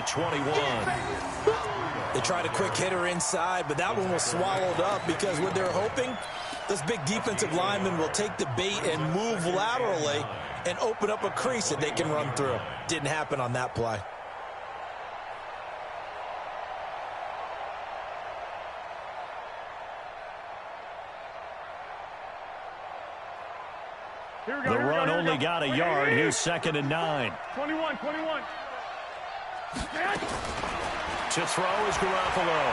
21. They tried a quick hitter inside, but that one was swallowed up because what they're hoping, those big defensive linemen will take the bait and move laterally and open up a crease that they can run through. Didn't happen on that play. The run only got a yard. Here's 2nd and 9. 21. To throw is Garoppolo.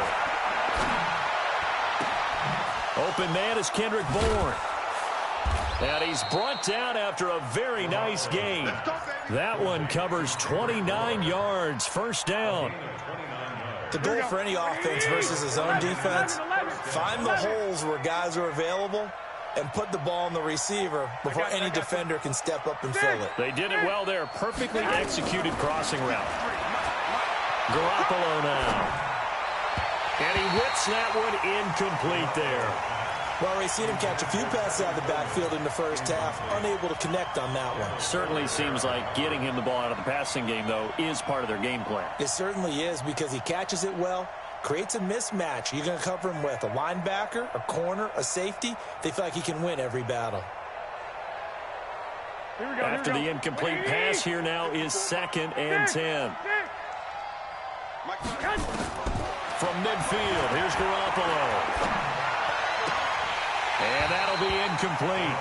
Open man is Kendrick Bourne. And he's brought down after a very nice gain. That one covers 29 yards. First down. The goal for any offense versus his own defense, find the holes where guys are available and put the ball on the receiver before any defender can step up and fill it. They did it well there. Perfectly executed crossing route. Garoppolo now. And he whips that one incomplete there. Well, we've seen him catch a few passes out of the backfield in the first half, unable to connect on that one. Certainly seems like getting him the ball out of the passing game, though, is part of their game plan. It certainly is because he catches it well, creates a mismatch. You're going to cover him with a linebacker, a corner, a safety. They feel like he can win every battle. After the incomplete pass, here now is 2nd and 10. From midfield, here's Garoppolo. And that'll be incomplete.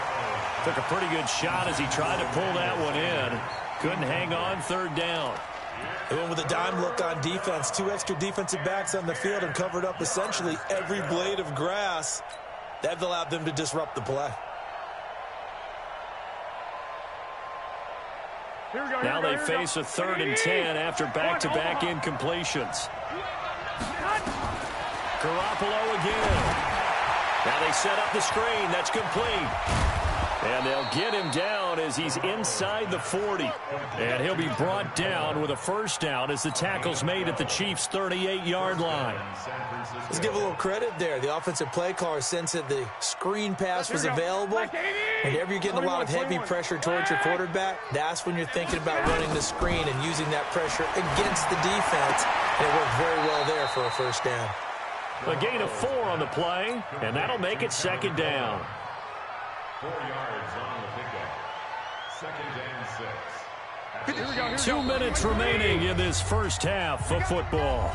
Took a pretty good shot as he tried to pull that one in. Couldn't hang on. 3rd down. They went with a dime look on defense. 2 extra defensive backs on the field and covered up essentially every blade of grass. That allowed them to disrupt the play. Now they face a 3rd and 10 after back-to-back incompletions. Garoppolo again. Now they set up the screen. That's complete. And they'll get him down as he's inside the 40. And he'll be brought down with a first down as the tackle's made at the Chiefs' 38-yard line. Let's give a little credit there. The offensive play caller sensed that the screen pass was available. Whenever you're getting a lot of heavy pressure towards your quarterback, that's when you're thinking about running the screen and using that pressure against the defense. And it worked very well there for a first down. A gain of 4 on the play, and that'll make it 2nd down. 4 yards on the pickup. 2nd and 6. 2 minutes remaining in this first half of football.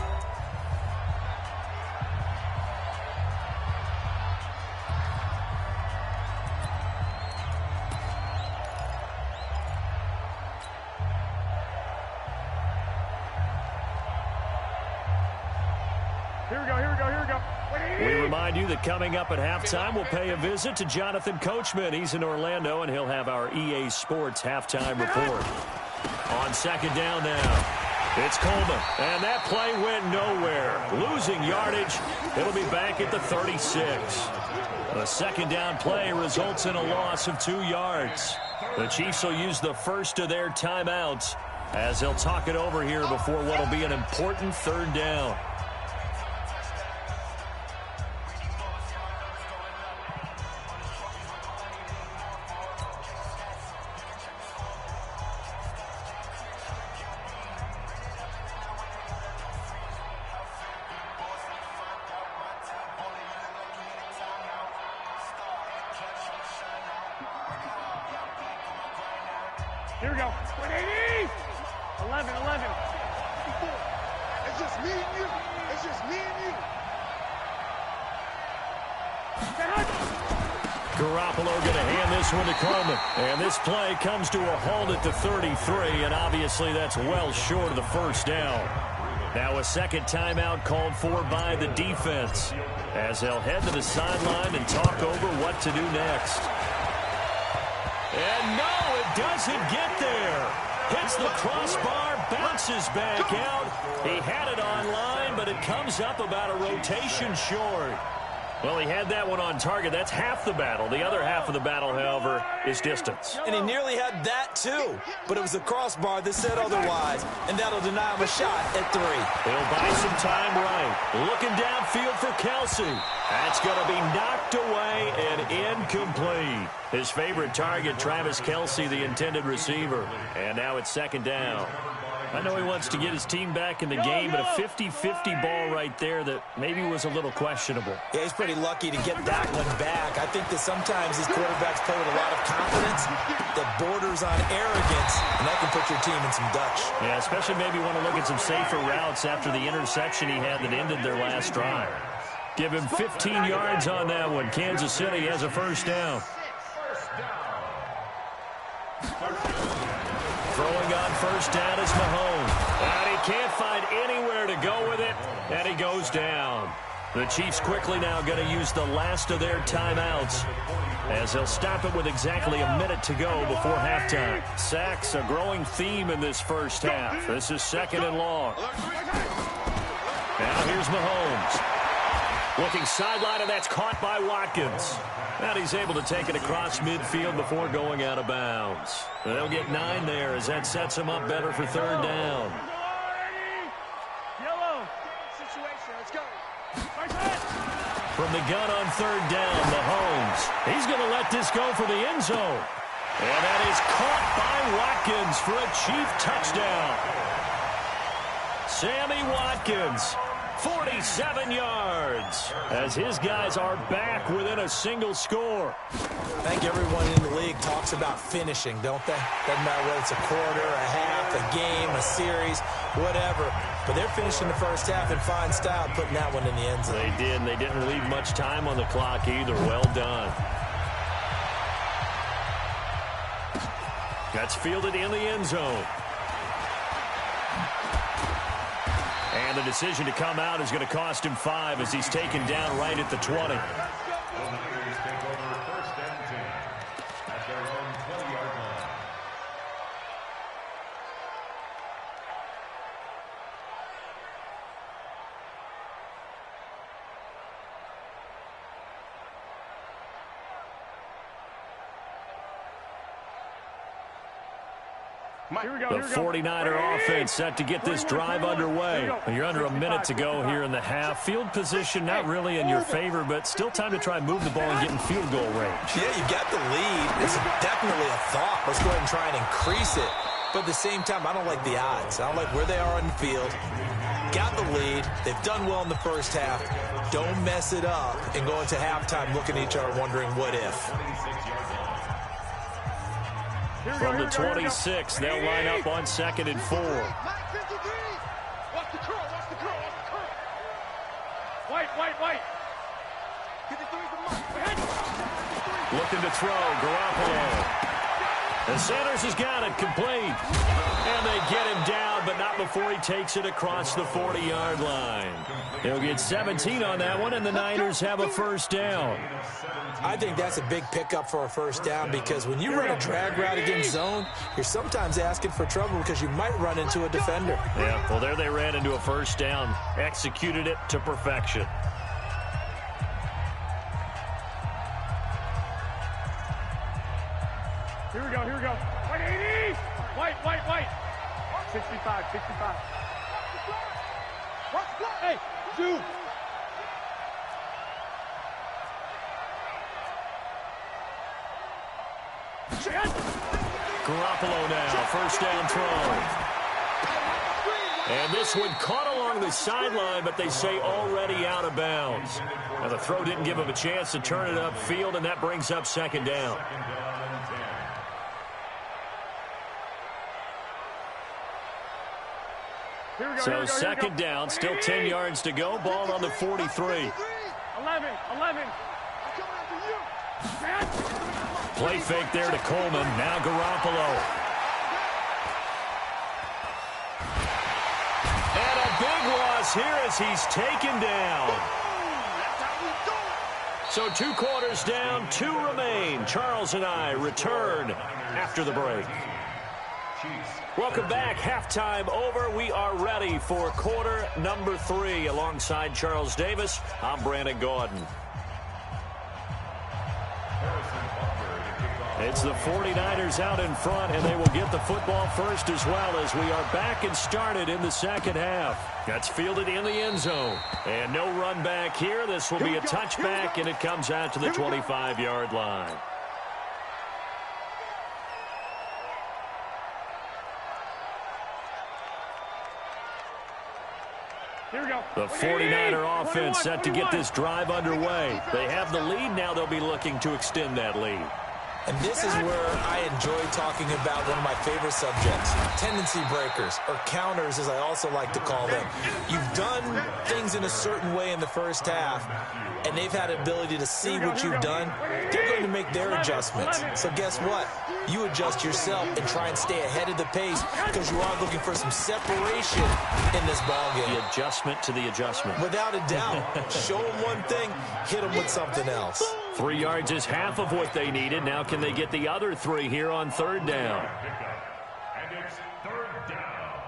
We remind you that coming up at halftime, we'll pay a visit to Jonathan Coachman. He's in Orlando, and he'll have our EA Sports halftime report. On 2nd down now, it's Coleman, and that play went nowhere. Losing yardage, it'll be back at the 36. A 2nd down play results in a loss of 2 yards. The Chiefs will use the first of their timeouts as they'll talk it over here before what will be an important 3rd down. Here we go. 180. 11. It's just me and you. It's just me and you. Garoppolo going to hand this one to Coleman. And this play comes to a halt at the 33, and obviously that's well short of the first down. Now a 2nd timeout called for by the defense as they'll head to the sideline and talk over what to do next. And no, it doesn't get there. Hits the crossbar, bounces back out. He had it on line, but it comes up about a rotation short. Well, he had that one on target. That's half the battle. The other half of the battle, however, is distance. And he nearly had that, too. But it was the crossbar that said otherwise, and that'll deny him a shot at 3. He'll buy some time right. Looking downfield for Kelsey. That's going to be knocked away and incomplete. His favorite target, Travis Kelsey, the intended receiver. And now it's 2nd down. I know he wants to get his team back in the game, but a 50-50 ball right there that maybe was a little questionable. Yeah, he's pretty lucky to get that one back. I think that sometimes these quarterbacks play with a lot of confidence that borders on arrogance, and that can put your team in some Dutch. Yeah, especially maybe want to look at some safer routes after the interception he had that ended their last drive. Give him 15 yards on that one. Kansas City has a first down. Throwing on first down is Mahomes. And he can't find anywhere to go with it, and he goes down. The Chiefs quickly now going to use the last of their timeouts as they'll stop it with exactly a minute to go before halftime. Sacks, a growing theme in this first half. This is second and long. Now here's Mahomes. Looking sideline, and that's caught by Watkins. And he's able to take it across midfield before going out of bounds. They'll get 9 there as that sets him up better for third down. From the gun on third down, Mahomes. He's going to let this go for the end zone. And that is caught by Watkins for a Chief touchdown. Sammy Watkins, 47 yards, as his guys are back within a single score. I think everyone in the league talks about finishing, don't they? Doesn't matter whether it's a quarter, a half, a game, a series, whatever. But they're finishing the first half in fine style, putting that one in the end zone. They did, and they didn't leave much time on the clock either. Well done. That's fielded in the end zone. And the decision to come out is going to cost him 5 as he's taken down right at the 20. The 49er offense set to get this drive underway. You're under a minute to go here in the half. Field position not really in your favor, but still time to try and move the ball and get in field goal range. Yeah, you've got the lead. It's definitely a thought. Let's go ahead and try and increase it. But at the same time, I don't like the odds. I don't like where they are on the field. Got the lead. They've done well in the first half. Don't mess it up and go into halftime looking at each other wondering what if. From the 26, they'll line up on 2nd and 4. Watch the curl. White. Looking to throw, Garoppolo. And Sanders has got it, complete. And they get him down, but not before he takes it across the 40-yard line. He'll get 17 on that one, and the Niners have a first down. I think that's a big pickup for a first down because when you run a drag route against zone, you're sometimes asking for trouble because you might run into a defender. Yeah, well, there they ran into a first down. Executed it to perfection. Here we go. 180. White. 65. Hey, dude. Garoppolo now, first down throw. And this one caught along the sideline, but they say already out of bounds. Now the throw didn't give him a chance to turn it upfield, and that brings up second down. So second down, still 10 yards to go. Ball on the 43. 11. Play fake there to Coleman. Now Garoppolo. And a big loss here as he's taken down. So 2 quarters down, 2 remain. Charles and I return after the break. Welcome back. Halftime over. We are ready for quarter number 3. Alongside Charles Davis, I'm Brandon Gordon. It's the 49ers out in front, and they will get the football first as well as we are back and started in the second half. That's fielded in the end zone. And no run back here. This will be a touchback, and it comes out to the 25-yard line. Here we go. The 49er offense set to get this drive underway. They have the lead. Now they'll be looking to extend that lead. And this is where I enjoy talking about one of my favorite subjects, tendency breakers, or counters, as I also like to call them. You've done things in a certain way in the first half, and they've had an ability to see what you've done. They're going to make their adjustments. So guess what? You adjust yourself and try and stay ahead of the pace because you are looking for some separation in this ballgame. The adjustment to the adjustment. Without a doubt. Show them one thing, hit them with something else. 3 yards is half of what they needed. Now can they get the other 3 here on third down? And it's third down.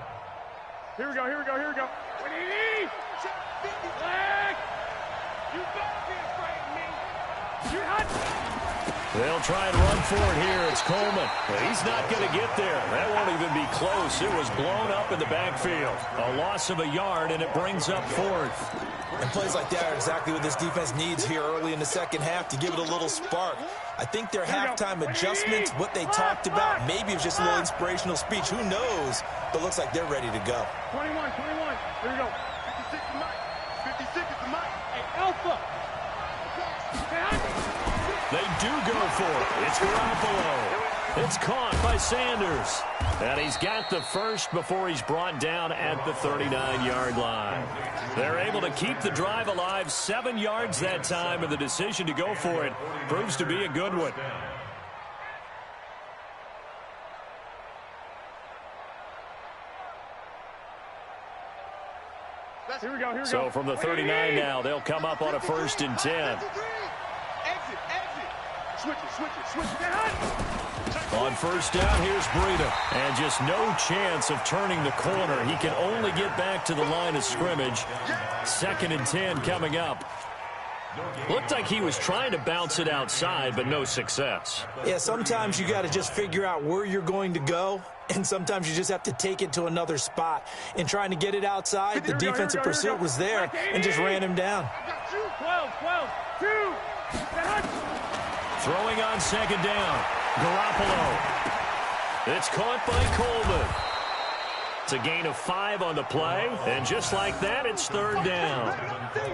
Here we go, here we go, here we go. What do you need? Leg! You can't frighten me. You're hot. They'll try and run for it here. It's Coleman. But he's not going to get there. That won't even be close. It was blown up in the backfield. A loss of a yard, and it brings up fourth. And plays like that are exactly what this defense needs here early in the second half to give it a little spark. I think their halftime adjustments, what they talked about, maybe it was just a little inspirational speech. Who knows? But looks like they're ready to go. 21. Here we go. 56 is mine. 56 is the mine. Hey, Alpha. They do go for it. It's Garoppolo. It's caught by Sanders. And he's got the first before he's brought down at the 39-yard line. They're able to keep the drive alive, 7 yards that time, and the decision to go for it proves to be a good one. Here we go. So from the 39 now, they'll come up on a 1st and 10. Switch it. On 1st down, here's Bernaaa. And just no chance of turning the corner. He can only get back to the line of scrimmage. 2nd and 10 coming up. Looked like he was trying to bounce it outside, but no success. Yeah, sometimes you got to just figure out where you're going to go, and sometimes you just have to take it to another spot. In trying to get it outside, the defensive pursuit was there and just ran him down. 12, 2. Throwing on 2nd down. Garoppolo. It's caught by Coleman. It's a gain of 5 on the play, and just like that, it's 3rd down.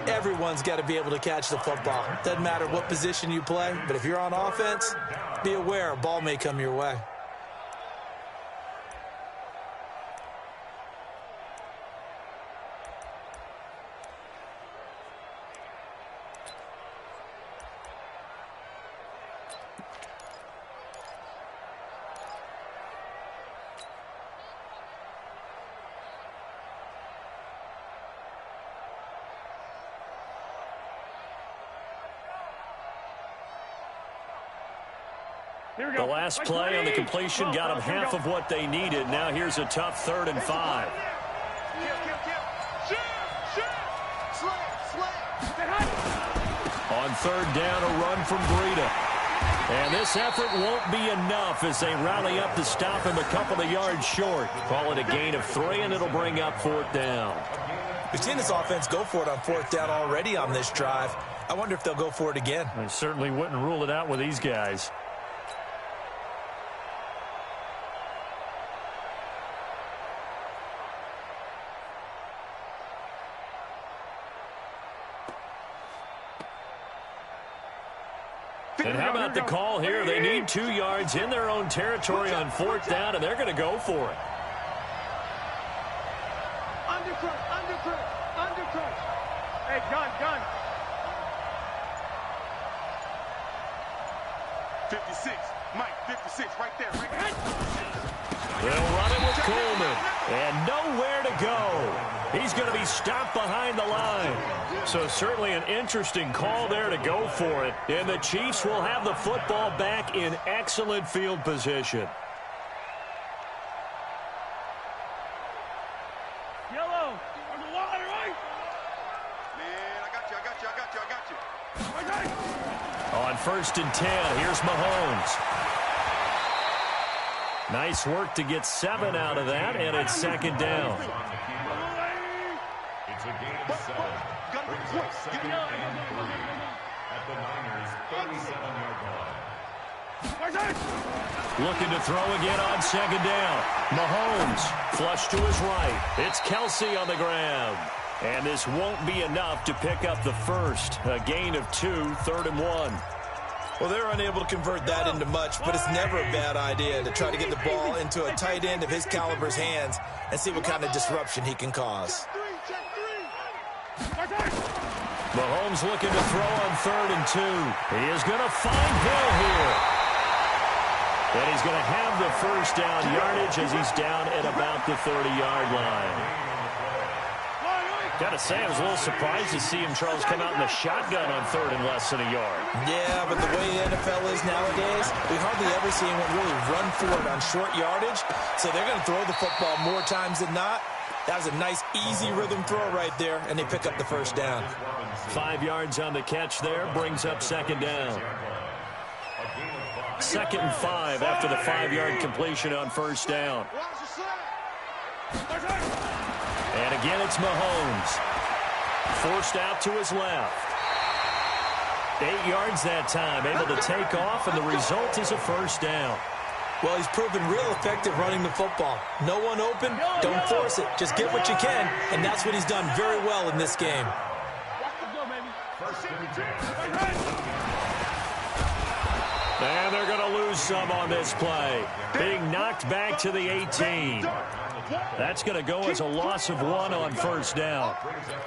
Everyone's got to be able to catch the football. Doesn't matter what position you play, but if you're on offense, be aware a ball may come your way. The last play on the completion got them half of what they needed. Now here's a tough 3rd and 5. On 3rd down, a run from Bernaaa. And this effort won't be enough as they rally up to stop him a couple of yards short. Call it a gain of 3, and it'll bring up 4th down. We've seen this offense go for it on 4th down already on this drive. I wonder if they'll go for it again. I certainly wouldn't rule it out with these guys. And how about the call here? They need 2 yards in their own territory on 4th down, and they're going to go for it. Undercut. Hey, gun. 56, Mike, 56, right there. They'll run it with Coleman, and nowhere to go. He's going to be stopped behind the line. So certainly an interesting call there to go for it. And the Chiefs will have the football back in excellent field position. Yellow, on the line, right? Man, I got you. On 1st and 10, here's Mahomes. Nice work to get 7 out of that, and it's 2nd down. It's a gain of 7. At the Niners' 37-yard line. Looking to throw again on 2nd down. Mahomes flush to his right. It's Kelsey on the ground. And this won't be enough to pick up the first. A gain of 2, 3rd and 1. Well, they're unable to convert that into much, but it's never a bad idea to try to get the ball into a tight end of his caliber's hands and see what kind of disruption he can cause. Mahomes looking to throw on 3rd and 2. He is going to find Hill here. And he's going to have the first down yardage as he's down at about the 30-yard line. Got to say, I was a little surprised to see him, Charles, come out in the shotgun on 3rd and less than a yard. Yeah, but the way the NFL is nowadays, we hardly ever see anyone really run for it on short yardage. So they're going to throw the football more times than not. That was a nice, easy rhythm throw right there, and they pick up the first down. 5 yards on the catch there, brings up 2nd down. 2nd and 5 after the 5-yard completion on 1st down. And again, it's Mahomes. Forced out to his left. 8 yards that time, able to take off, and the result is a first down. Well, he's proven real effective running the football. No one open, don't force it. Just get what you can, and that's what he's done very well in this game. And they're going to lose some on this play. Being knocked back to the 18. That's going to go as a loss of 1 on 1st down.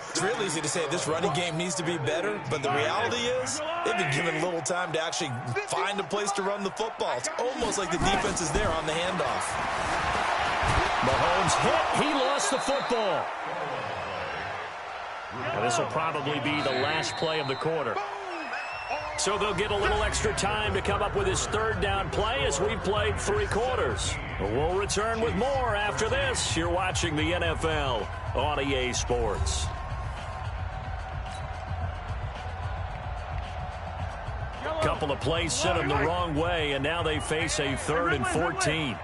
It's real easy to say this running game needs to be better, but the reality is they've been given little time to actually find a place to run the football. It's almost like the defense is there on the handoff. Mahomes hit. He lost the football. Now, this will probably be the last play of the quarter. So they'll get a little extra time to come up with his 3rd down play as we've played 3 quarters. We'll return with more after this. You're watching the NFL on EA Sports. Couple of plays sent them the wrong way, and now they face a 3rd and 14.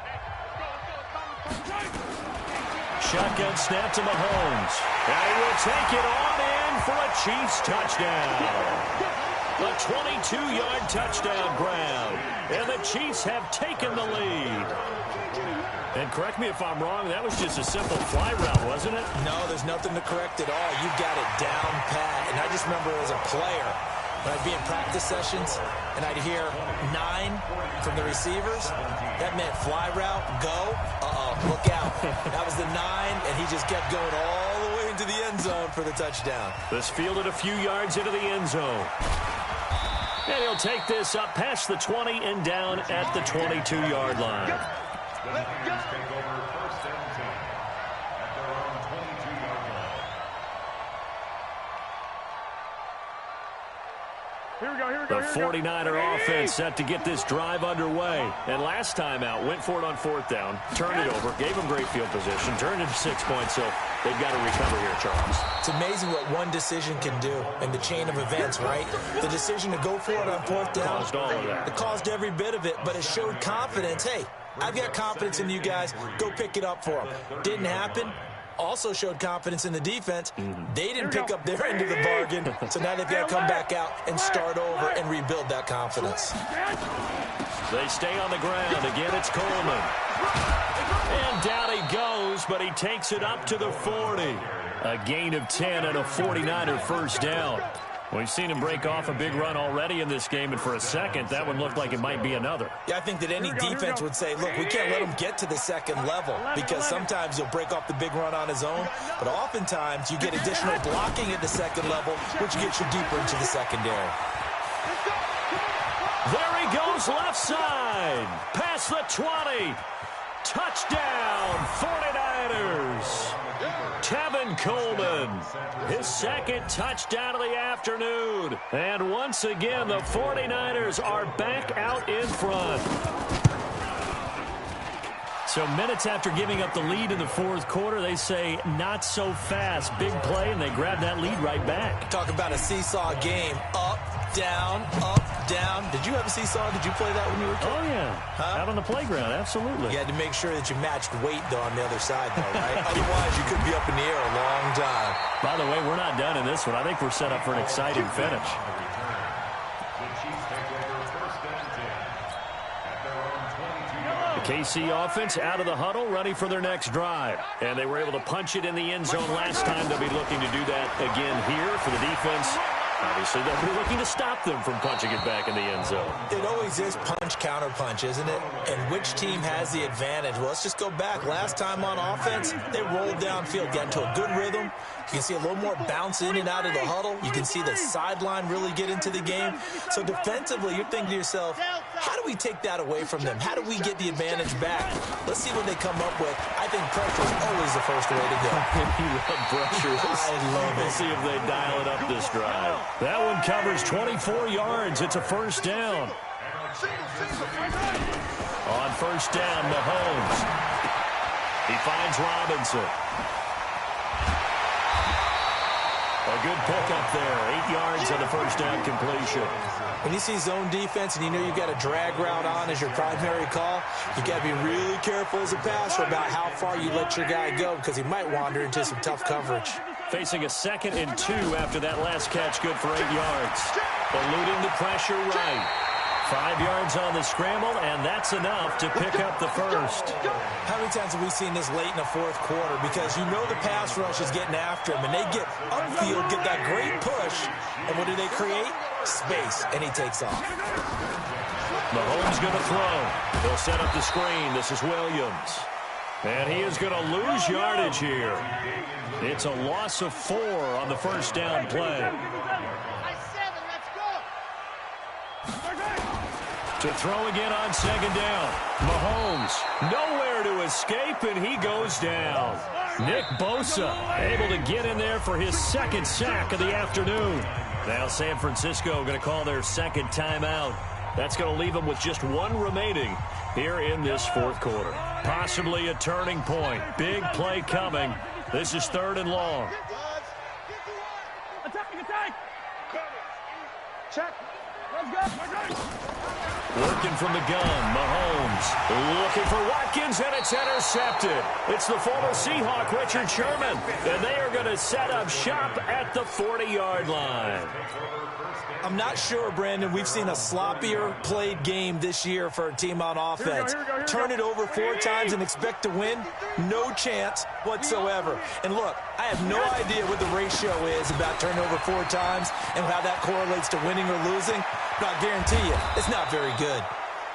Shotgun snap to Mahomes. And he will take it on in for a Chiefs touchdown. A 22-yard touchdown grab. And the Chiefs have taken the lead. And correct me if I'm wrong, that was just a simple fly route, wasn't it? No, there's nothing to correct at all. You got it down pat. And I just remember as a player, when I'd be in practice sessions and I'd hear 9 from the receivers, that meant fly route, go, look out. That was the 9, and he just kept going all the way into the end zone for the touchdown. This fielded a few yards into the end zone. And he'll take this up past the 20 and down at the 22-yard line. Take over 1st and 10 at their own 22-yard line. Here we go, here we go. The 49er offense set to get this drive underway. And last time out, went for it on 4th down, turned it over, gave them great field position, turned it to 6 points, so they've got to recover here, Charles. It's amazing what one decision can do in the chain of events, right? The decision to go for it on 4th down. Caused all of that. It caused every bit of it, but it showed confidence. Hey, I've got confidence in you guys. Go pick it up for them. Didn't happen. Also showed confidence in the defense. They didn't pick up their end of the bargain, so now they've got to come back out and start over and rebuild that confidence. They stay on the ground. Again, it's Coleman. And down he goes, but he takes it up to the 40. A gain of 10 and a 49er first down. We've seen him break off a big run already in this game, and for a second, that one looked like it might be another. Yeah, I think that any defense would say, look, we can't let him get to the second level, because sometimes he'll break off the big run on his own, but oftentimes you get additional blocking at the second level, which gets you deeper into the secondary. There he goes left side, past the 20. Touchdown, 49ers. Tevin Coleman, his 2nd touchdown of the afternoon. And once again, the 49ers are back out in front. So minutes after giving up the lead in the 4th quarter, they say not so fast. Big play, and they grab that lead right back. Talk about a seesaw game. Up, down, up, down. Did you have a seesaw? Did you play that when you were a kid? Oh, yeah. Out on the playground, absolutely. You had to make sure that you matched weight, though, on the other side, though, right? Otherwise, you could be up in the air a long time. By the way, we're not done in this one. I think we're set up for an exciting finish. KC offense out of the huddle, ready for their next drive. And they were able to punch it in the end zone last time. They'll be looking to do that again here for the defense. Obviously, they'll be looking to stop them from punching it back in the end zone. It always is punch, counter punch, isn't it? And which team has the advantage? Well, let's just go back. Last time on offense, they rolled downfield, got into a good rhythm. You can see a little more bounce in and out of the huddle. You can see the sideline really get into the game. So defensively, you're thinking to yourself, how do we take that away from them? How do we get the advantage back? Let's see what they come up with. I think pressure is always the first way to go. You love pressure. I love it. We'll see if they dial it up this drive. That one covers 24 yards. It's a first down. On first down, Mahomes. He finds Robinson. A good pickup there. 8 yards on the first down completion. When you see zone defense and you know you've got a drag route on as your primary call, you got to be really careful as a passer about how far you let your guy go because he might wander into some tough coverage. Facing a 2nd and 2 after that last catch, good for 8 yards. Eluding the pressure right. 5 yards on the scramble, and that's enough to pick up the first. How many times have we seen this late in the fourth quarter? Because you know the pass rush is getting after him, and they get upfield, get that great push, and what do they create? Space, and he takes off. Mahomes going to throw. They'll set up the screen. This is Williams. And he is going to lose yardage here. It's a loss of 4 on the first down play. To throw again on 2nd down. Mahomes nowhere to escape, and he goes down. Nick Bosa able to get in there for his 2nd sack of the afternoon. Now San Francisco going to call their 2nd timeout. That's going to leave them with just 1 remaining here in this fourth quarter. Possibly a turning point. Big play coming. This is 3rd and long. Attack! Check. Let's go. Working from the gun, Mahomes looking for Watkins, and it's intercepted. It's the former Seahawk, Richard Sherman, and they are going to set up shop at the 40-yard line. I'm not sure, Brandon, we've seen a sloppier played game this year for a team on offense. Turn it over 4 times and expect to win? No chance whatsoever. And look, I have no idea what the ratio is about turning over 4 times and how that correlates to winning or losing. But I guarantee you, it's not very good.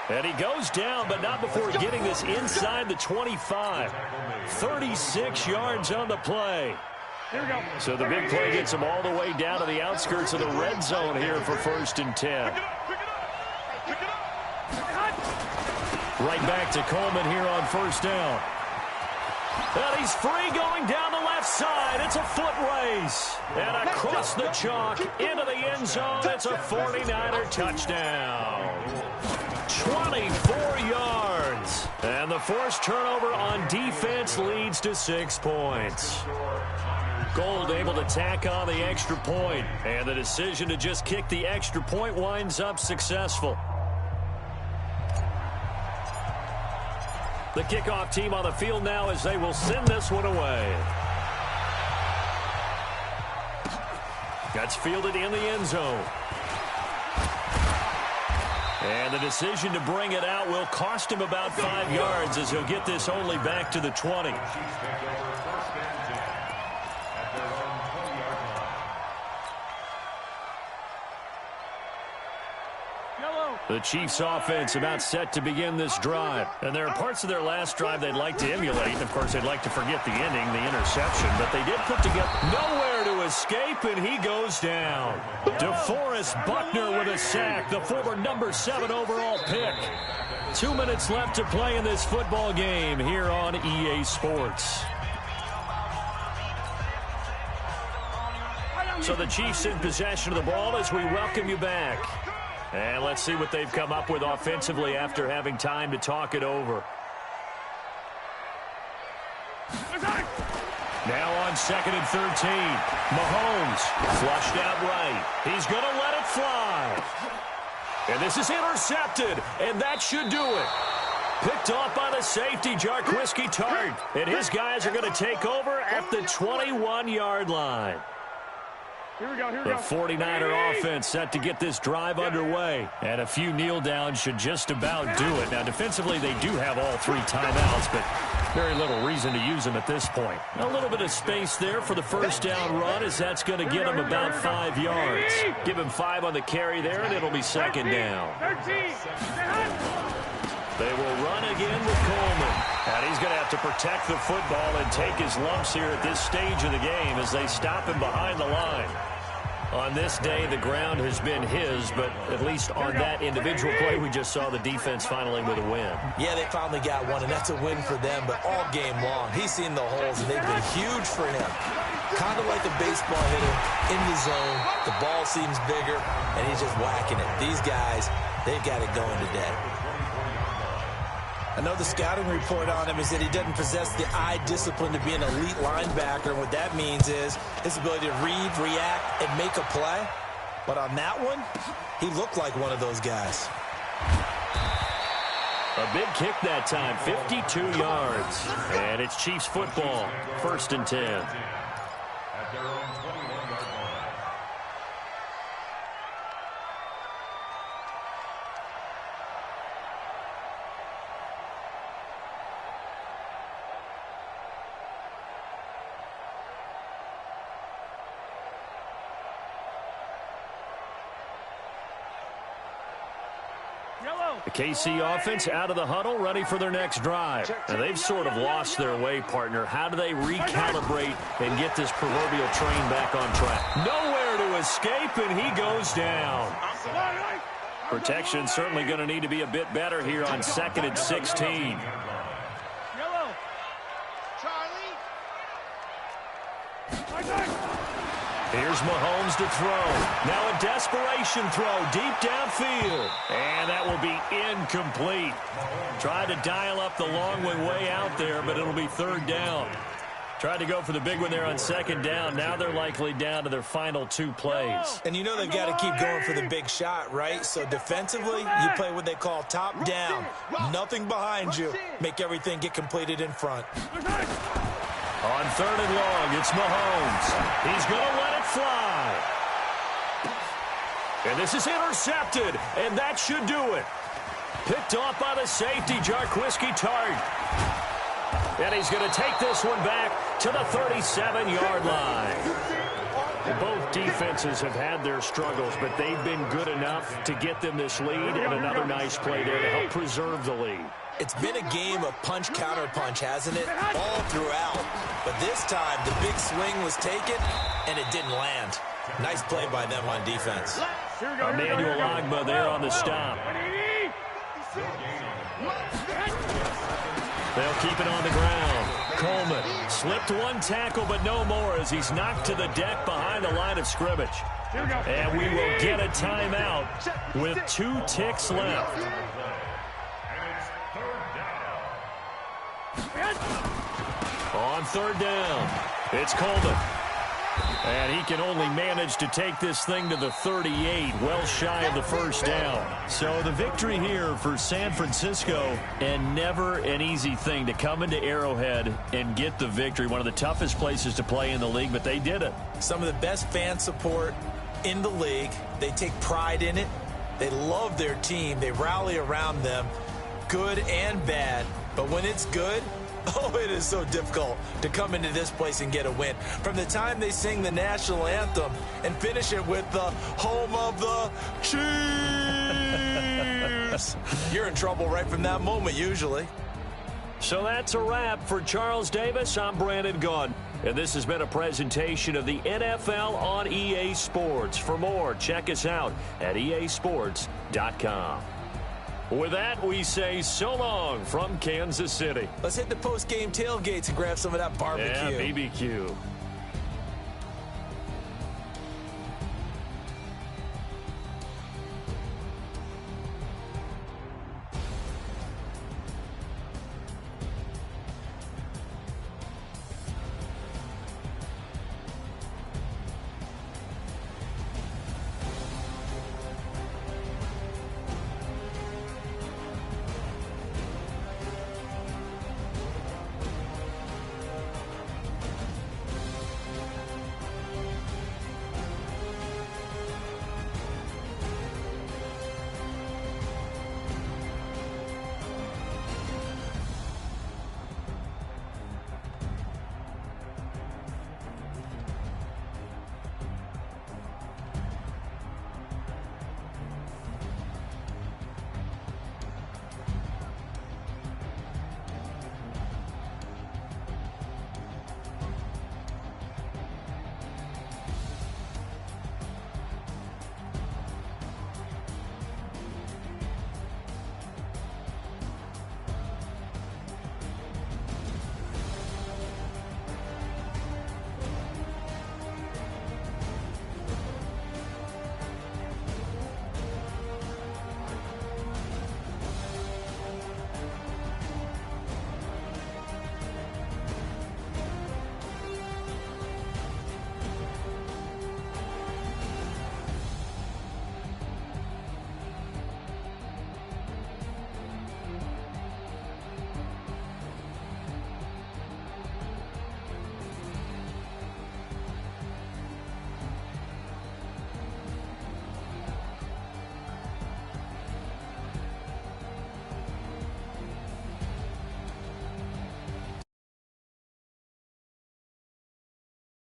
And he goes down, but not before getting this inside the 25. 36 yards on the play. So the big play gets him all the way down to the outskirts of the red zone here for 1st and 10. Right back to Coleman here on 1st down. And he's free going down the left side. It's a foot race. And across the chalk into the end zone. It's a 49er touchdown. 24 yards. And the forced turnover on defense leads to 6 points. Gold able to tack on the extra point. And the decision to just kick the extra point winds up successful. The kickoff team on the field now as they will send this one away. That's fielded in the end zone. And the decision to bring it out will cost him about 5 yards as he'll get this only back to the 20. The Chiefs offense about set to begin this drive. And there are parts of their last drive they'd like to emulate. And, of course, they'd like to forget the ending, the interception. But they did put together nowhere to escape, and he goes down. DeForest Buckner with a sack, the former number 7 overall pick. 2 minutes left to play in this football game here on EA Sports. So the Chiefs in possession of the ball as we welcome you back. And let's see what they've come up with offensively after having time to talk it over. Now on 2nd and 13. Mahomes flushed out right. He's going to let it fly. And this is intercepted, and that should do it. Picked off by the safety, Jarquiski Tart. And his guys are going to take over at the 21-yard line. The 49er offense set to get this drive underway. And a few kneel downs should just about do it. Now, defensively, they do have all 3 timeouts, but very little reason to use them at this point. A little bit of space there for the first down run, as that's going to get him about 5 yards. Give him 5 on the carry there, and it'll be second down. They will run again with Coleman. And he's going to have to protect the football and take his lumps here at this stage of the game as they stop him behind the line. On this day, the ground has been his, but at least on that individual play, we just saw the defense finally with a win. Yeah, they finally got one, and that's a win for them, but all game long, he's seen the holes, and they've been huge for him. Kind of like a baseball hitter in the zone. The ball seems bigger, and he's just whacking it. These guys, they've got it going today. I know the scouting report on him is that he doesn't possess the eye discipline to be an elite linebacker. And what that means is his ability to read, react, and make a play. But on that one, he looked like one of those guys. A big kick that time, 52 yards. And it's Chiefs football, 1st and 10. At their own 21-yard line. The KC offense out of the huddle, ready for their next drive. Now, they've sort of lost their way, partner. How do they recalibrate and get this proverbial train back on track? Nowhere to escape, and he goes down. Protection certainly going to need to be a bit better here on 2nd and 16. Here's Mahomes to throw. Now a desperation throw deep downfield. And that will be incomplete. Tried to dial up the long one way out there, but it'll be 3rd down. Tried to go for the big one there on 2nd down. Now they're likely down to their final 2 plays. And you know they've got to keep going for the big shot, right? So defensively, you play what they call top down. Nothing behind you. Make everything get completed in front. On 3rd and long, it's Mahomes. He's going to let it fly. And this is intercepted, and that should do it. Picked off by the safety, Jarquiski Tart. And he's going to take this one back to the 37-yard line. Both defenses have had their struggles, but they've been good enough to get them this lead, and another nice play there to help preserve the lead. It's been a game of punch-counter-punch, hasn't it? All throughout. But this time, the big swing was taken, and it didn't land. Nice play by them on defense. Emmanuel Ogbah there on the stop. They'll keep it on the ground. Coleman slipped one tackle, but no more as he's knocked to the deck behind the line of scrimmage. And we will get a timeout with 2 ticks left. On 3rd down, it's Coleman. And he can only manage to take this thing to the 38, well shy of the 1st down. So the victory here for San Francisco, and never an easy thing to come into Arrowhead and get the victory. One of the toughest places to play in the league, but they did it. Some of the best fan support in the league. They take pride in it. They love their team. They rally around them, good and bad. But when it's good, oh, it is so difficult to come into this place and get a win. From the time they sing the national anthem and finish it with the home of the Chiefs, you're in trouble right from that moment, usually. So that's a wrap for Charles Davis. I'm Brandon Gunn. And this has been a presentation of the NFL on EA Sports. For more, check us out at easports.com. With that, we say so long from Kansas City. Let's hit the post-game tailgates and grab some of that barbecue. Yeah, BBQ.